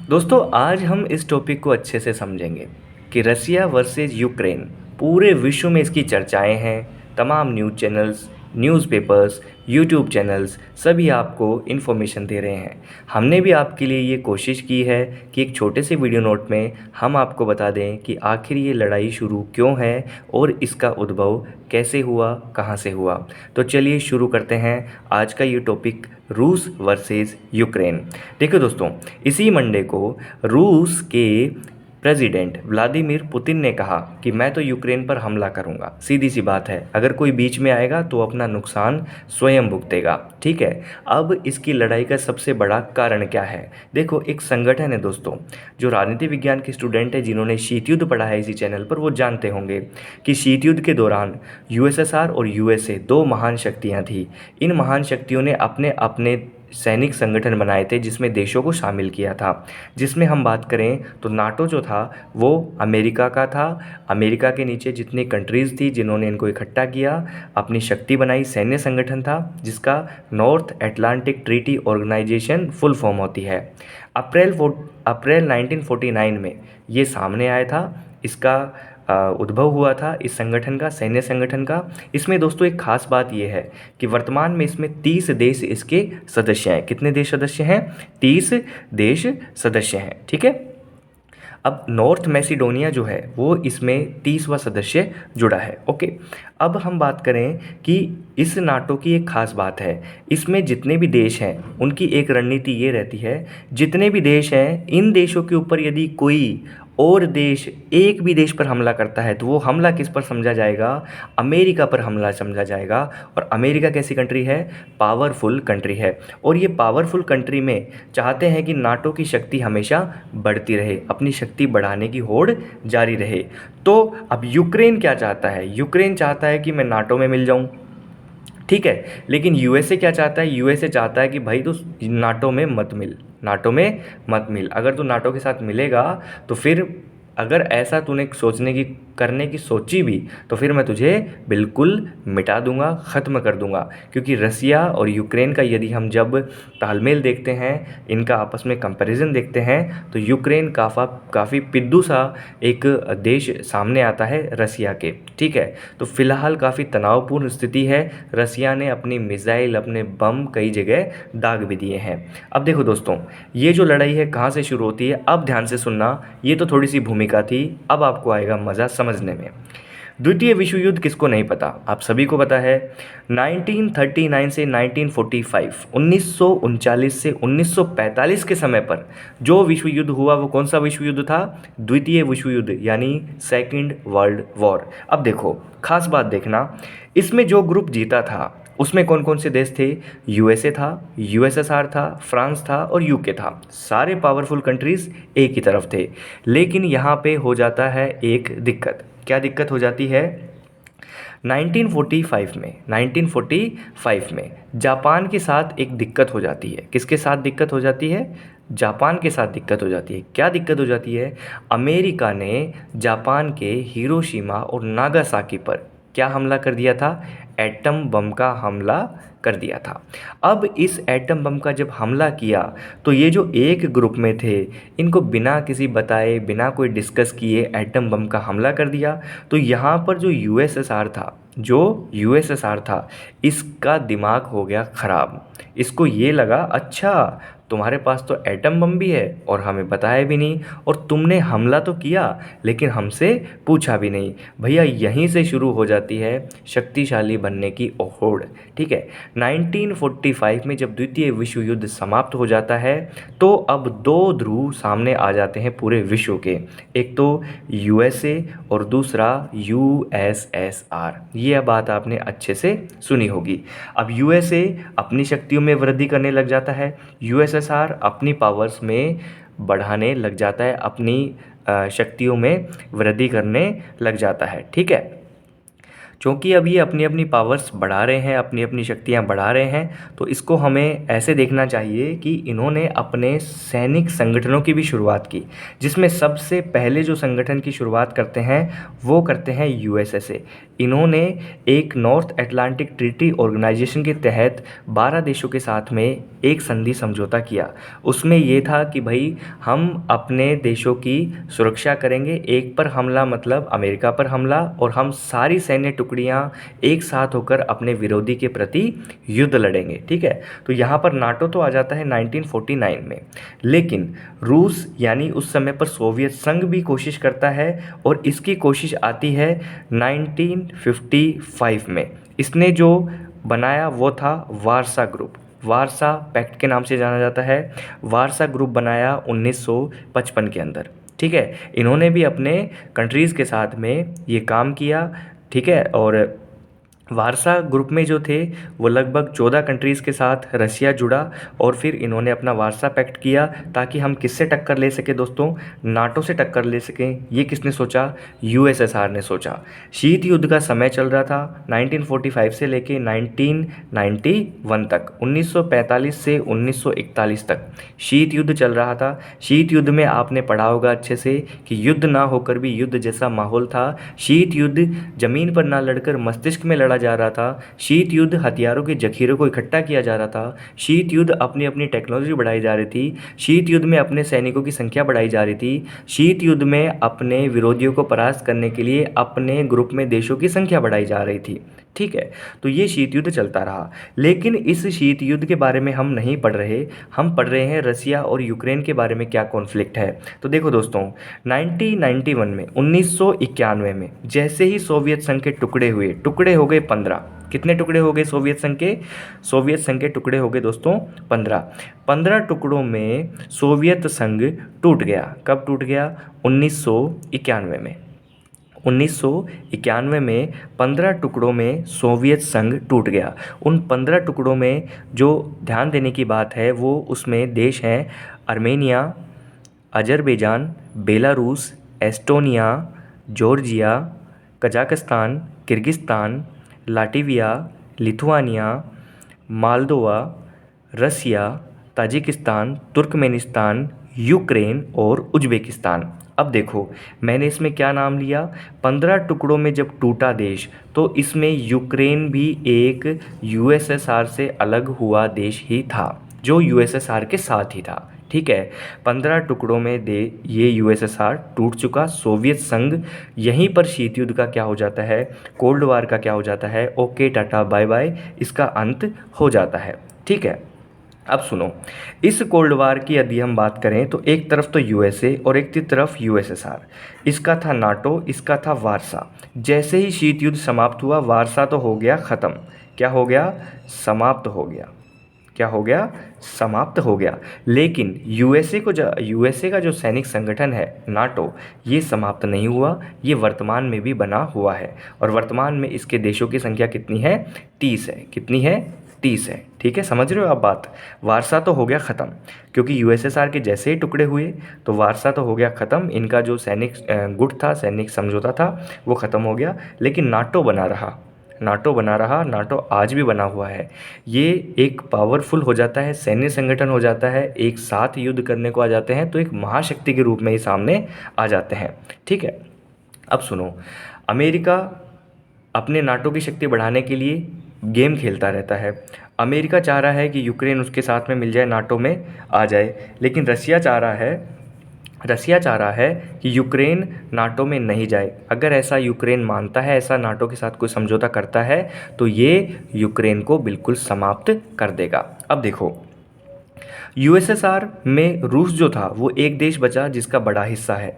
दोस्तों आज हम इस टॉपिक को अच्छे से समझेंगे कि रसिया वर्सेस यूक्रेन। पूरे विश्व में इसकी चर्चाएं हैं। तमाम news channels, newspapers, YouTube channels सभी आपको इन्फॉर्मेशन दे रहे हैं। हमने भी आपके लिए ये कोशिश की है कि एक छोटे से वीडियो नोट में हम आपको बता दें कि आखिर ये लड़ाई शुरू क्यों है और इसका उद्भव कैसे हुआ, कहाँ से हुआ। तो चलिए शुरू करते हैं आज का ये टॉपिक, रूस वर्सेस यूक्रेन। देखो दोस्तों, इसी मंडे को रूस के प्रेसिडेंट व्लादिमीर पुतिन ने कहा कि मैं तो यूक्रेन पर हमला करूंगा। सीधी सी बात है, अगर कोई बीच में आएगा तो अपना नुकसान स्वयं भुगतेगा। ठीक है। अब इसकी लड़ाई का सबसे बड़ा कारण क्या है? देखो, एक संगठन है दोस्तों, जो राजनीति विज्ञान के स्टूडेंट है, जिन्होंने शीत युद्ध पढ़ा है इसी चैनल पर, वो जानते होंगे कि शीत युद्ध के दौरान यूएसएसआर और यूएसए दो महान शक्तियाँ थीं। इन महान शक्तियों ने अपने अपने सैनिक संगठन बनाए थे जिसमें देशों को शामिल किया था। जिसमें हम बात करें तो नाटो जो था वो अमेरिका का था। अमेरिका के नीचे जितनी कंट्रीज़ थी जिन्होंने इनको इकट्ठा किया, अपनी शक्ति बनाई, सैन्य संगठन था जिसका North Atlantic Treaty Organization full form होती है। अप्रैल 1949 में ये सामने आया था। इसका उद्भव हुआ था इस संगठन का, सैन्य संगठन का। इसमें दोस्तों एक खास बात यह है कि वर्तमान में इसमें 30 देश इसके सदस्य हैं। कितने देश सदस्य हैं? 30 देश सदस्य हैं। ठीक है। अब नॉर्थ मैसिडोनिया जो है वो इसमें 30वां सदस्य जुड़ा है। ओके। अब हम बात करें कि इस नाटो की एक खास बात है, इसमें जितने भी देश हैं उनकी एक रणनीति ये रहती है, जितने भी देश हैं इन देशों के ऊपर यदि कोई और देश एक भी देश पर हमला करता है तो वो हमला किस पर समझा जाएगा? अमेरिका पर हमला समझा जाएगा। और अमेरिका कैसी कंट्री है? पावरफुल कंट्री है। और ये पावरफुल कंट्री में चाहते हैं कि नाटो की शक्ति हमेशा बढ़ती रहे, अपनी शक्ति बढ़ाने की होड़ जारी रहे। तो अब यूक्रेन क्या चाहता है? यूक्रेन चाहता है कि मैं नाटो में मिल जाऊं। ठीक है। लेकिन यूएसए क्या चाहता है? यूएसए चाहता है कि भाई तू नाटो में मत मिल, नाटो में मत मिल। अगर तू नाटो के साथ मिलेगा तो फिर अगर ऐसा तूने सोचने की करने की सोची भी तो फिर मैं तुझे बिल्कुल मिटा दूंगा, ख़त्म कर दूंगा। क्योंकि रसिया और यूक्रेन का यदि हम जब तालमेल देखते हैं, इनका आपस में कंपैरिजन देखते हैं, तो यूक्रेन काफ़ी पिद्दू सा एक देश सामने आता है रसिया के। ठीक है। तो फिलहाल काफ़ी तनावपूर्ण स्थिति है। रसिया ने अपनी मिसाइल, अपने बम कई जगह दाग भी दिए हैं। अब देखो दोस्तों, ये जो लड़ाई है कहाँ से शुरू होती है, अब ध्यान से सुनना। ये तो थोड़ी सी भूमिका थी, अब आपको आएगा मज़ा समझने में। द्वितीय विश्व युद्ध किसको नहीं पता? आप सभी को पता है। 1939 से 1945, 1939 से 1945 के समय पर जो विश्व युद्ध हुआ वो कौन सा विश्व युद्ध था? द्वितीय विश्व युद्ध, यानी सेकंड वर्ल्ड वॉर। अब देखो, खास बात देखना, इसमें जो ग्रुप जीता था उसमें कौन कौन से देश थे? यूएसए था, यूएसएसआर था, फ्रांस था और यूके था। सारे पावरफुल कंट्रीज़ एक ही तरफ थे। लेकिन यहाँ पे हो जाता है एक दिक्कत। क्या दिक्कत हो जाती है? 1945 में जापान के साथ एक दिक्कत हो जाती है। किसके साथ दिक्कत हो जाती है? जापान के साथ दिक्कत हो जाती है। क्या दिक्कत हो जाती है? अमेरिका ने जापान के हिरोशिमा और नागासाकी पर क्या हमला कर दिया था? एटम बम का हमला कर दिया था। अब इस एटम बम का जब हमला किया तो ये जो एक ग्रुप में थे, इनको बिना किसी बताए, बिना कोई डिस्कस किए एटम बम का हमला कर दिया। तो यहाँ पर जो यूएसएसआर था, इसका दिमाग हो गया ख़राब। इसको ये लगा, अच्छा तुम्हारे पास तो एटम बम भी है और हमें बताया भी नहीं, और तुमने हमला तो किया लेकिन हमसे पूछा भी नहीं। भैया यहीं से शुरू हो जाती है शक्तिशाली बनने की होड़। ठीक है। 1945 में जब द्वितीय विश्व युद्ध समाप्त हो जाता है तो अब दो ध्रुव सामने आ जाते हैं पूरे विश्व के। एक तो यूएसए और दूसरा यूएसएसआर। ये बात आपने अच्छे से सुनी होगी। अब यूएसए अपनी शक्तियों में वृद्धि करने लग जाता है, यूएसएसआर अपनी पावर्स में बढ़ाने लग जाता है, अपनी शक्तियों में वृद्धि करने लग जाता है। ठीक है। क्योंकि अब ये अपनी अपनी पावर्स बढ़ा रहे हैं, अपनी अपनी शक्तियाँ बढ़ा रहे हैं, तो इसको हमें ऐसे देखना चाहिए कि इन्होंने अपने सैनिक संगठनों की भी शुरुआत की, जिसमें सबसे पहले जो संगठन की शुरुआत करते हैं वो करते हैं यूएसएसए। इन्होंने एक नॉर्थ अटलांटिक ट्रीटी ऑर्गेनाइजेशन के तहत 12 देशों के साथ में एक संधि समझौता किया। उसमें ये था कि भाई हम अपने देशों की सुरक्षा करेंगे, एक पर हमला मतलब अमेरिका पर हमला, और हम सारी सैन्य टुकड़ियाँ एक साथ होकर अपने विरोधी के प्रति युद्ध लड़ेंगे। ठीक है, तो यहाँ पर नाटो तो आ जाता है 1949 में, लेकिन रूस यानी उस समय पर सोवियत संघ भी कोशिश करता है, और इसकी कोशिश आती है 1955 में। इसने जो बनाया वो था वारसा ग्रुप, वारसा पैक्ट के नाम से जाना जाता है। वारसा ग्रुप बनाया 1955 के अंदर। ठीक है, इन्होंने भी अपने कंट्रीज़ के साथ में ये काम किया। ठीक है, और वारसा ग्रुप में जो थे वो लगभग 14 कंट्रीज़ के साथ रसिया जुड़ा, और फिर इन्होंने अपना वारसा पैक्ट किया ताकि हम किससे टक्कर ले सकें दोस्तों, नाटो से टक्कर ले सकें। ये किसने सोचा, यूएसएसआर ने सोचा। शीत युद्ध का समय चल रहा था 1945 से लेके 1991 तक, 1945 से 1941 तक शीत युद्ध चल रहा था। शीत युद्ध में आपने पढ़ा होगा अच्छे से कि युद्ध ना होकर भी युद्ध जैसा माहौल था। शीत युद्ध ज़मीन पर ना लड़कर मस्तिष्क में लड़ा जा रहा था। शीत युद्ध हथियारों के जखीरों को इकट्ठा किया जा रहा था। शीत युद्ध अपनी अपनी टेक्नोलॉजी बढ़ाई जा रही थी। शीत युद्ध में अपने सैनिकों की संख्या बढ़ाई जा रही थी। शीत युद्ध में अपने विरोधियों को परास्त करने के लिए अपने ग्रुप में देशों की संख्या बढ़ाई जा रही थी। ठीक है, तो ये शीत युद्ध चलता रहा, लेकिन इस शीत युद्ध के बारे में हम नहीं पढ़ रहे, हम पढ़ रहे हैं रसिया और यूक्रेन के बारे में क्या कॉन्फ्लिक्ट है। तो देखो दोस्तों, 1991 में 1991 में जैसे ही सोवियत संघ के टुकड़े हो गए 15। कितने टुकड़े हो गए सोवियत संघ के? सोवियत संघ के टुकड़े हो गए दोस्तों 15 टुकड़ों में सोवियत संघ टूट गया। कब टूट गया? 1991 में। 1991 में 15 टुकड़ों में सोवियत संघ टूट गया। उन 15 टुकड़ों में जो ध्यान देने की बात है वो उसमें देश हैं Armenia, Azerbaijan, Belarus, Estonia, Georgia, Kazakhstan, Kyrgyzstan, Latvia, Lithuania, Moldova, Russia, Tajikistan, Turkmenistan, Ukraine और उज़्बेकिस्तान। अब देखो, मैंने इसमें क्या नाम लिया, 15 टुकड़ों में जब टूटा देश, तो इसमें यूक्रेन भी एक यूएसएसआर से अलग हुआ देश ही था, जो यूएसएसआर के साथ ही था। ठीक है, 15 टुकड़ों में ये यूएसएसआर टूट चुका। सोवियत संघ यहीं पर शीत युद्ध का क्या हो जाता है, कोल्ड वार का क्या हो जाता है, ओके टाटा बाय बाय, इसका अंत हो जाता है। ठीक है, अब सुनो, इस कोल्ड वार की यदि हम बात करें तो एक तरफ तो यूएसए और एक तरफ यूएसएसआर, इसका था नाटो, इसका था वारसा। जैसे ही शीत युद्ध समाप्त हुआ, वारसा तो हो गया ख़त्म। क्या हो गया? समाप्त हो गया। क्या हो गया? समाप्त हो गया। लेकिन यूएसए का जो सैनिक संगठन है नाटो, ये समाप्त नहीं हुआ, ये वर्तमान में भी बना हुआ है, और वर्तमान में इसके देशों की संख्या कितनी है? 30 है। कितनी है? 30 है। ठीक है, समझ रहे हो आप बात? वारसा तो हो गया ख़त्म, क्योंकि यूएसएसआर के जैसे ही टुकड़े हुए तो वारसा तो हो गया ख़त्म, इनका जो सैनिक गुट था, सैनिक समझौता था, वो ख़त्म हो गया। लेकिन नाटो बना रहा, नाटो बना रहा, नाटो आज भी बना हुआ है। ये एक पावरफुल हो जाता है, सैन्य संगठन हो जाता है, एक साथ युद्ध करने को आ जाते हैं, तो एक महाशक्ति के रूप में ही सामने आ जाते हैं। ठीक है, अब सुनो, अमेरिका अपने नाटो की शक्ति बढ़ाने के लिए गेम खेलता रहता है। अमेरिका चाह रहा है कि यूक्रेन उसके साथ में मिल जाए, नाटो में आ जाए, लेकिन रसिया चाह रहा है कि यूक्रेन नाटो में नहीं जाए। अगर ऐसा यूक्रेन मानता है, ऐसा नाटो के साथ कोई समझौता करता है, तो ये यूक्रेन को बिल्कुल समाप्त कर देगा। अब देखो, यूएसएसआर में रूस जो था वो एक देश बचा जिसका बड़ा हिस्सा है।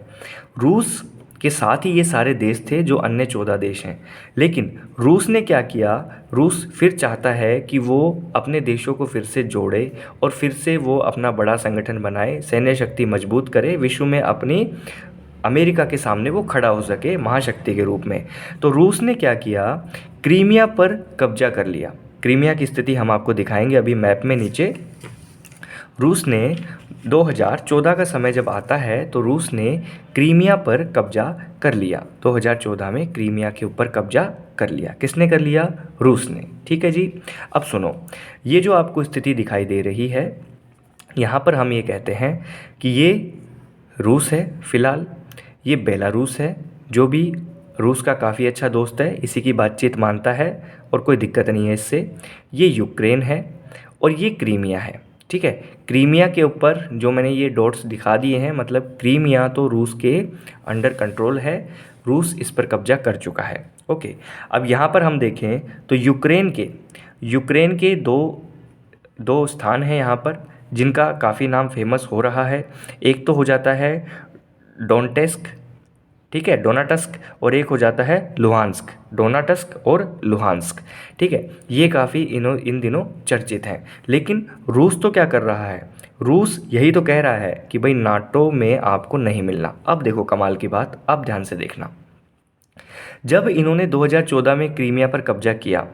रूस के साथ ही ये सारे देश थे जो अन्य 14 देश हैं। लेकिन रूस ने क्या किया, रूस फिर चाहता है कि वो अपने देशों को फिर से जोड़े और फिर से वो अपना बड़ा संगठन बनाए, सैन्य शक्ति मजबूत करे, विश्व में अपनी अमेरिका के सामने वो खड़ा हो सके महाशक्ति के रूप में। तो रूस ने क्या किया, क्रीमिया पर कब्जा कर लिया। क्रीमिया की स्थिति हम आपको दिखाएंगे अभी मैप में नीचे। रूस ने 2014 का समय जब आता है तो रूस ने क्रीमिया पर कब्जा कर लिया। 2014 में क्रीमिया के ऊपर कब्जा कर लिया। किसने कर लिया? रूस ने। ठीक है जी। अब सुनो, ये जो आपको स्थिति दिखाई दे रही है, यहाँ पर हम ये कहते हैं कि ये रूस है फ़िलहाल, ये बेलारूस है जो भी रूस का काफ़ी अच्छा दोस्त है, इसी की बातचीत मानता है और कोई दिक्कत नहीं है इससे। ये यूक्रेन है और ये क्रीमिया है। ठीक है, क्रीमिया के ऊपर जो मैंने ये डॉट्स दिखा दिए हैं, मतलब क्रीमिया तो रूस के अंडर कंट्रोल है, रूस इस पर कब्जा कर चुका है। ओके, अब यहाँ पर हम देखें तो यूक्रेन के दो दो स्थान हैं यहाँ पर जिनका काफ़ी नाम फेमस हो रहा है। एक तो हो जाता है डोनेट्स्क, ठीक है, डोनेट्स्क, और एक हो जाता है लुहांस्क, डोनेट्स्क और लुहांस्क। ठीक है, ये काफ़ी इन दिनों चर्चित हैं। लेकिन रूस तो क्या कर रहा है? रूस यही तो कह रहा है कि भाई नाटो में आपको नहीं मिलना। अब देखो कमाल की बात, अब ध्यान से देखना। जब इन्होंने 2014 में क्रीमिया पर कब्जा किया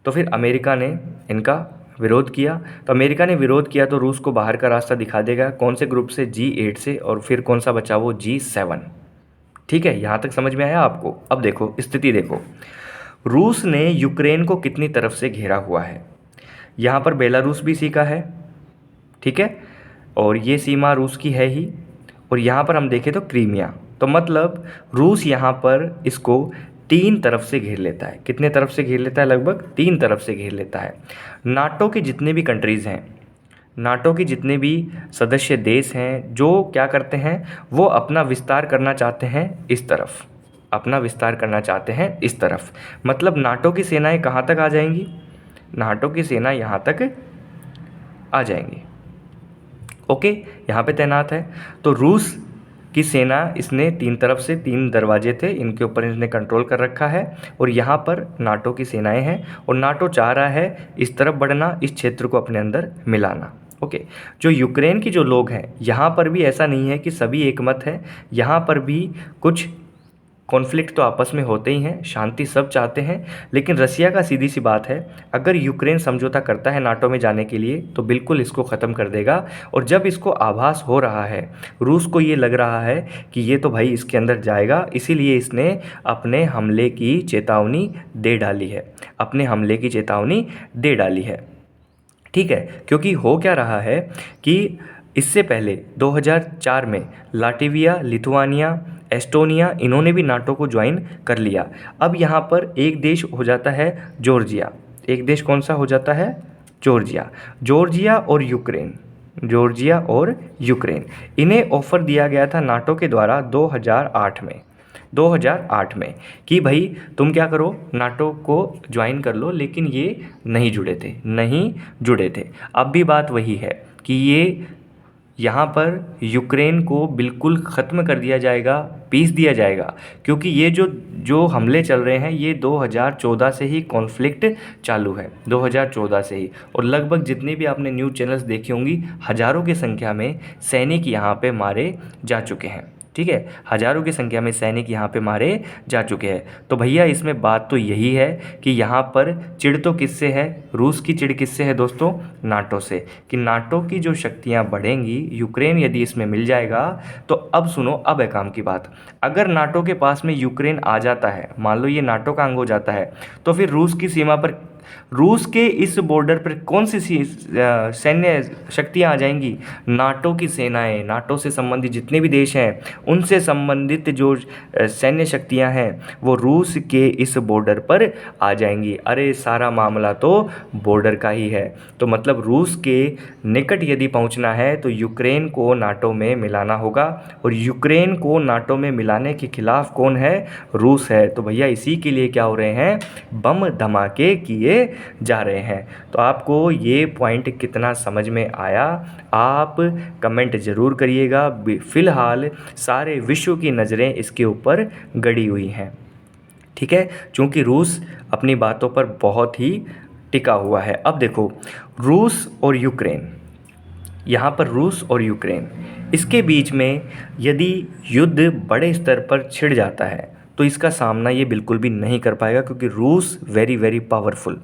तो फिर अमेरिका ने इनका विरोध किया। तो अमेरिका ने विरोध किया तो रूस को बाहर का रास्ता दिखा देगा। कौन से ग्रुप से? G8 से, और फिर कौन सा बचा? वो G7। ठीक है, यहाँ तक समझ में आया आपको? अब देखो स्थिति देखो, रूस ने यूक्रेन को कितनी तरफ से घेरा हुआ है। यहाँ पर बेलारूस भी इसी का है, ठीक है, और ये सीमा रूस की है ही। और यहाँ पर हम देखें तो क्रीमिया, तो मतलब रूस यहाँ पर इसको 3 तरफ से घेर लेता है। कितने तरफ से घेर लेता है? लगभग 3 तरफ से घेर लेता है। नाटो के जितने भी कंट्रीज़ हैं, नाटो के जितने भी सदस्य देश हैं, जो क्या करते हैं, वो अपना विस्तार करना चाहते हैं इस तरफ, अपना विस्तार करना चाहते हैं इस तरफ। मतलब नाटो की सेनाएं कहाँ तक आ जाएंगी? नाटो की सेना यहाँ तक आ जाएंगी। ओके, यहाँ पे तैनात है। तो रूस की सेना इसने 3 तरफ से 3 दरवाजे थे, इनके ऊपर इसने कंट्रोल कर रखा है, और यहाँ पर नाटो की सेनाएं हैं, और नाटो चाह रहा है इस तरफ बढ़ना, इस क्षेत्र को अपने अंदर मिलाना। ओके, जो यूक्रेन की जो लोग हैं, यहाँ पर भी ऐसा नहीं है कि सभी एकमत है, यहाँ पर भी कुछ कॉन्फ्लिक्ट तो आपस में होते ही हैं, शांति सब चाहते हैं। लेकिन रसिया का सीधी सी बात है, अगर यूक्रेन समझौता करता है नाटो में जाने के लिए तो बिल्कुल इसको ख़त्म कर देगा। और जब इसको आभास हो रहा है, रूस को ये लग रहा है कि ये तो भाई इसके अंदर जाएगा, इसीलिए इसने अपने हमले की चेतावनी दे डाली है, अपने हमले की चेतावनी दे डाली है। ठीक है, क्योंकि हो क्या रहा है कि इससे पहले 2004 में लाटविया, लिथुआनिया, एस्टोनिया, इन्होंने भी नाटो को ज्वाइन कर लिया। अब यहाँ पर एक देश हो जाता है जॉर्जिया। एक देश कौन सा हो जाता है? जॉर्जिया। जॉर्जिया और यूक्रेन, जॉर्जिया और यूक्रेन, इन्हें ऑफ़र दिया गया था नाटो के द्वारा 2008 में कि भाई तुम क्या करो, नाटो को ज्वाइन कर लो। लेकिन ये नहीं जुड़े थे। अब भी बात वही है कि ये यहाँ पर यूक्रेन को बिल्कुल ख़त्म कर दिया जाएगा, पीस दिया जाएगा, क्योंकि ये जो हमले चल रहे हैं ये 2014 से ही कॉन्फ्लिक्ट चालू है, 2014 से ही। और लगभग जितने भी आपने न्यूज़ चैनल्स देखी होंगी, हज़ारों की संख्या में सैनिक यहाँ पे मारे जा चुके हैं। ठीक है, हज़ारों की संख्या में सैनिक यहाँ पे मारे जा चुके हैं। तो भैया इसमें बात तो यही है कि यहाँ पर चिढ़ तो किससे है? रूस की चिढ़ किससे है दोस्तों? नाटो से, कि नाटो की जो शक्तियाँ बढ़ेंगी, यूक्रेन यदि इसमें मिल जाएगा तो अब सुनो, अब है काम की बात। अगर नाटो के पास में यूक्रेन आ जाता है, मान लो ये नाटो का अंग हो जाता है, तो फिर रूस की सीमा पर, रूस के इस बॉर्डर पर कौन सी सैन्य शक्तियाँ आ जाएंगी? नाटो की सेनाएं, नाटो से संबंधित जितने भी देश हैं उनसे संबंधित जो सैन्य शक्तियाँ हैं वो रूस के इस बॉर्डर पर आ जाएंगी। अरे सारा मामला तो बॉर्डर का ही है। तो मतलब रूस के निकट यदि पहुंचना है तो यूक्रेन को नाटो में मिलाना होगा, और यूक्रेन को नाटो में मिलाने के खिलाफ कौन है? रूस है। तो भैया इसी के लिए क्या हो रहे हैं? बम धमाके किए जा रहे हैं। तो आपको ये पॉइंट कितना समझ में आया, आप कमेंट ज़रूर करिएगा। फ़िलहाल सारे विश्व की नज़रें इसके ऊपर गड़ी हुई हैं। ठीक है, क्योंकि रूस अपनी बातों पर बहुत ही टिका हुआ है। अब देखो, रूस और यूक्रेन, यहाँ पर रूस और यूक्रेन, इसके बीच में यदि युद्ध बड़े स्तर पर छिड़ जाता है तो इसका सामना ये बिल्कुल भी नहीं कर पाएगा, क्योंकि रूस वेरी वेरी पावरफुल,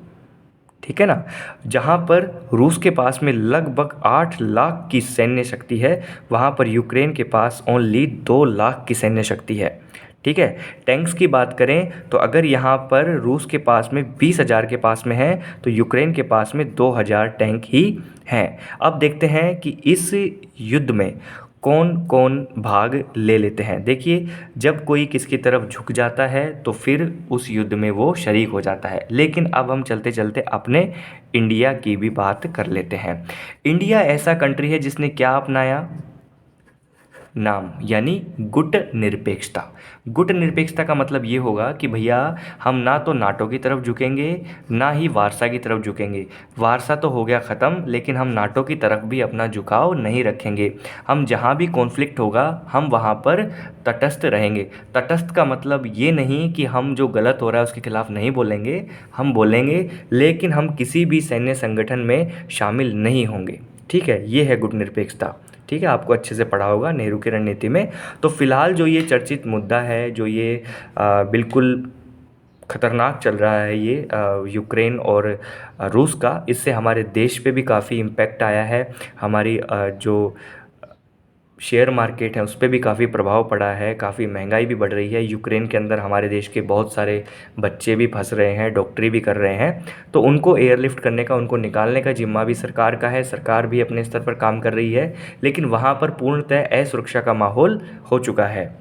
ठीक है ना। जहाँ पर रूस के पास में लगभग 8 लाख की सैन्य शक्ति है, वहाँ पर यूक्रेन के पास ओनली 2 लाख की सैन्य शक्ति है। ठीक है। टैंक्स की बात करें तो अगर यहाँ पर रूस के पास में 20,000 के पास में है तो यूक्रेन के पास में 2,000 टैंक ही हैं। अब देखते हैं कि इस युद्ध में कौन कौन भाग ले लेते हैं। देखिए, जब कोई किसकी तरफ झुक जाता है तो फिर उस युद्ध में वो शरीक हो जाता है। लेकिन अब हम चलते चलते अपने इंडिया की भी बात कर लेते हैं। इंडिया ऐसा कंट्री है जिसने क्या अपनाया नाम, यानी गुट निरपेक्षता। गुट निरपेक्षता का मतलब ये होगा कि भैया हम ना तो नाटो की तरफ झुकेंगे ना ही वारसा की तरफ झुकेंगे। वारसा तो हो गया ख़त्म, लेकिन हम नाटो की तरफ भी अपना झुकाव नहीं रखेंगे। हम जहाँ भी कॉन्फ्लिक्ट होगा हम वहाँ पर तटस्थ रहेंगे। तटस्थ का मतलब ये नहीं कि हम जो गलत हो रहा है उसके खिलाफ नहीं बोलेंगे, हम बोलेंगे लेकिन हम किसी भी सैन्य संगठन में शामिल नहीं होंगे। ठीक है, ये है गुट निरपेक्षता। ठीक है, आपको अच्छे से पढ़ा होगा नेहरू की रणनीति में। तो फिलहाल जो ये चर्चित मुद्दा है, जो ये बिल्कुल खतरनाक चल रहा है, ये यूक्रेन और रूस का, इससे हमारे देश पे भी काफ़ी इम्पैक्ट आया है। हमारी जो शेयर मार्केट है उस पे भी काफ़ी प्रभाव पड़ा है, काफ़ी महंगाई भी बढ़ रही है। यूक्रेन के अंदर हमारे देश के बहुत सारे बच्चे भी फंस रहे हैं, डॉक्टरी भी कर रहे हैं। तो उनको एयरलिफ्ट करने का, उनको निकालने का जिम्मा भी सरकार का है। सरकार भी अपने स्तर पर काम कर रही है, लेकिन वहाँ पर पूर्णतः असुरक्षा का माहौल हो चुका है।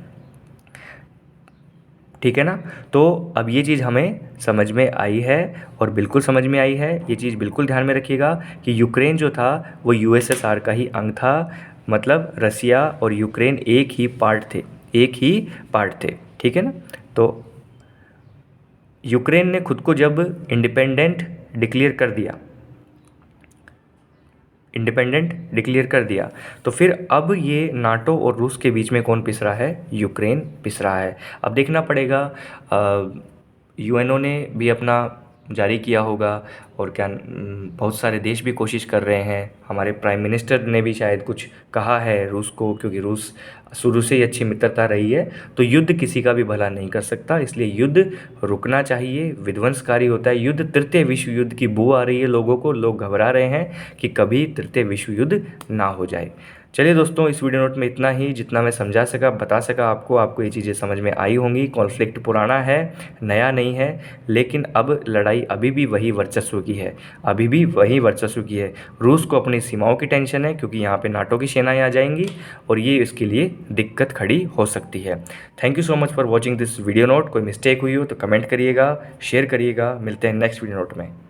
ठीक है ना। तो अब ये चीज़ हमें समझ में आई है, और बिल्कुल समझ में आई है। ये चीज़ बिल्कुल ध्यान में रखिएगा कि यूक्रेन जो था वो यूएसएसआर का ही अंग था। मतलब रसिया और यूक्रेन एक ही पार्ट थे, एक ही पार्ट थे। ठीक है ना। तो यूक्रेन ने खुद को जब इंडिपेंडेंट डिक्लेयर कर दिया तो फिर अब ये नाटो और रूस के बीच में कौन पिस रहा है? यूक्रेन पिस रहा है। अब देखना पड़ेगा, यूएनओ ने भी अपना जारी किया होगा, और क्या बहुत सारे देश भी कोशिश कर रहे हैं। हमारे प्राइम मिनिस्टर ने भी शायद कुछ कहा है रूस को, क्योंकि रूस शुरू से ही अच्छी मित्रता रही है। तो युद्ध किसी का भी भला नहीं कर सकता, इसलिए युद्ध रुकना चाहिए। विध्वंसकारी होता है युद्ध। तृतीय विश्व युद्ध की बू आ रही है लोगों को, लोग घबरा रहे हैं कि कभी तृतीय विश्व युद्ध ना हो जाए। चलिए दोस्तों, इस वीडियो नोट में इतना ही, जितना मैं समझा सका बता सका आपको ये चीज़ें समझ में आई होंगी। कॉन्फ्लिक्ट पुराना है, नया नहीं है, लेकिन अब लड़ाई अभी भी वही वर्चस्व की है, अभी भी वही वर्चस्व की है। रूस को अपनी सीमाओं की टेंशन है, क्योंकि यहाँ पे नाटो की सेनाएं आ जाएंगी और ये इसके लिए दिक्कत खड़ी हो सकती है। Thank you so much for watching this video note. कोई मिस्टेक हुई हो तो कमेंट करिएगा, शेयर करिएगा। मिलते हैं नेक्स्ट वीडियो नोट में।